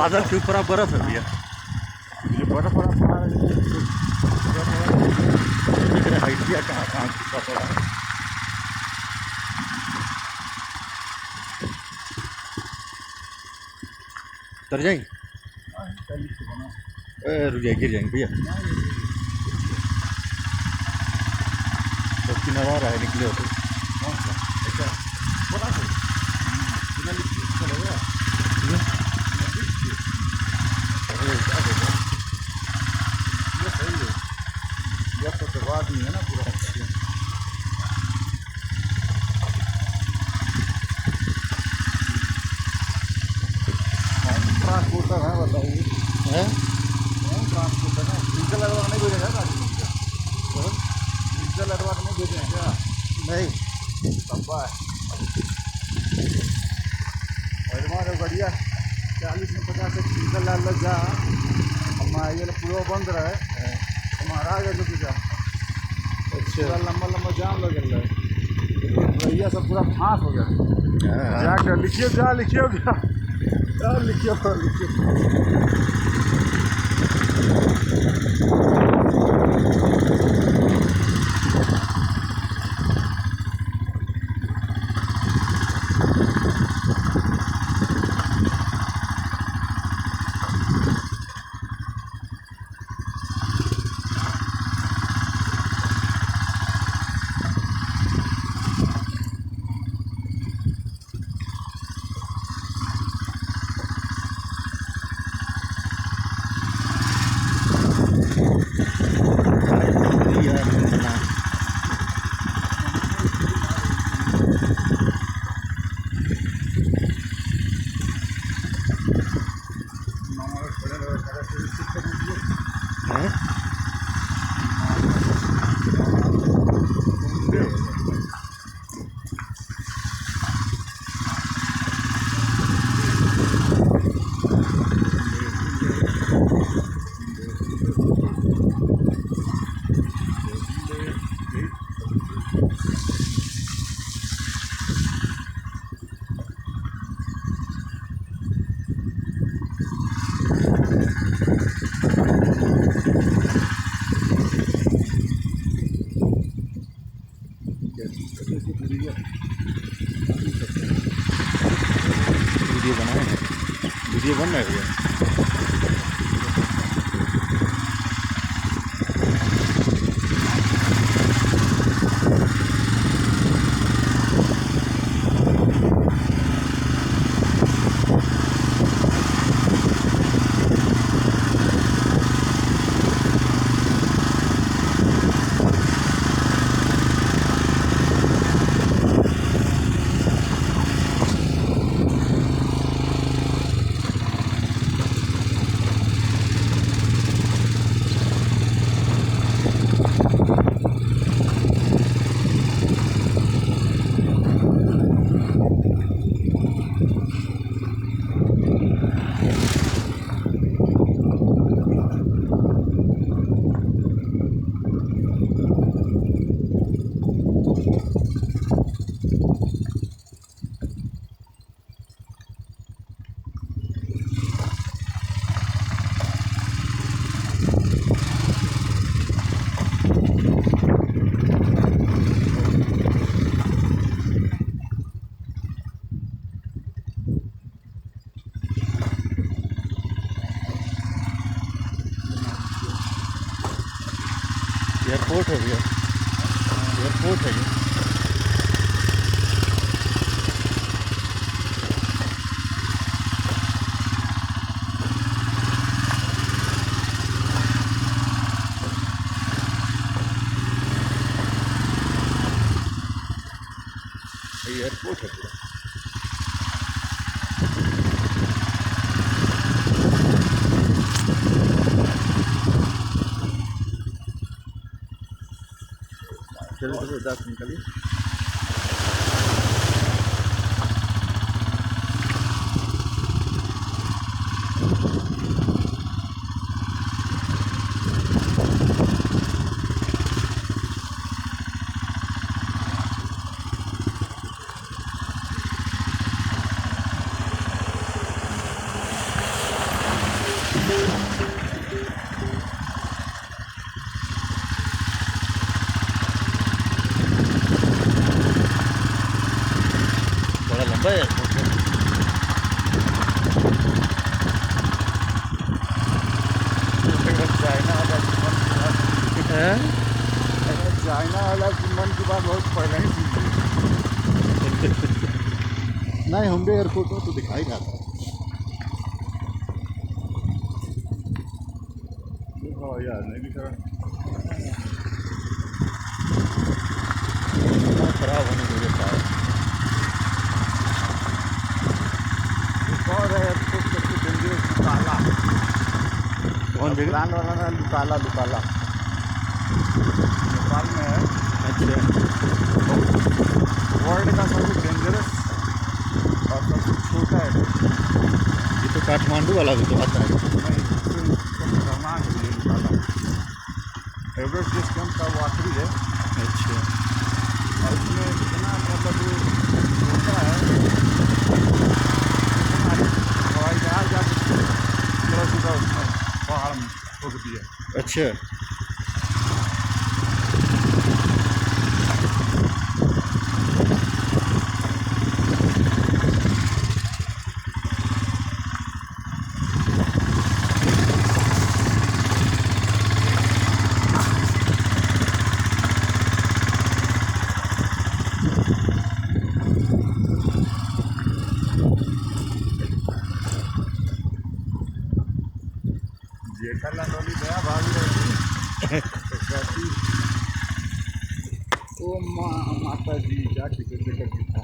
बादल के ऊपर बर्फ है भैया, ये बर्फ पड़ा पड़ा हाइट किया कहाँ कहाँ कितना पड़ा है। तर जाएंगे, रुक जाए, गिर जाएंगे भैया। तो किनारा रहा है, निकले होते बात नहीं है ना पूरा। ट्रांसपोर्टर है बताइए, हैं? ट्रांसपोर्टर है, डीजल लगवा नहीं भेजेगा गाड़ी में, डीजल लगवा नहीं भेजेंगे क्या? नहीं लंबा है हमारे बढ़िया 40 में 50 से डीजल डाल लग जा, हमारे ये पूरा बंद रहे हमारा आगे जो जा। पूरा लंबा लंबा जाम लगे भैया, सब पूरा फांस हो गया। जाकर लिखिए जा, लिखिए क्या लिखिए लिखिए। वीडियो बनाए, वीडियो बन रहा है भैया। एयरपोर्ट है भैया, एयरपोर्ट है ये। एयरपोर्ट है पूरा। चलिए चलिए 10 निकलिए। चाइना वाला चाइना वाला की मन की बात बहुत पहले ही सुन ली। नहीं हम भी एयरपोर्ट में तो दिखाई जाता है। देखो यार नहीं दिख रहा। खराब होने के लिए पाया। एक और है एयरपोर्ट सबसे डेंजरस लुकाला। कौन जगह? प्लान वाला ना लुकाला लुकाला नेपाल में है। अच्छा, वर्ल्ड का सबसे डेंजरस और सबसे छोटा है। ये तो काठमांडू वाला भी तो आता है। नहीं सबसे खतरनाक है ये लुकाला। एवरेस्ट बेस कैंप का वो आखिरी है अच्छा, और इसमें इतना मतलब छोटा है हवाई जहाज जाके चला सीधा उसमें पहाड़ में ठोक दिया। अच्छा। जेठालाल वाली गया भाग रही थी। ओ माता जी क्या टिकट टिकट था।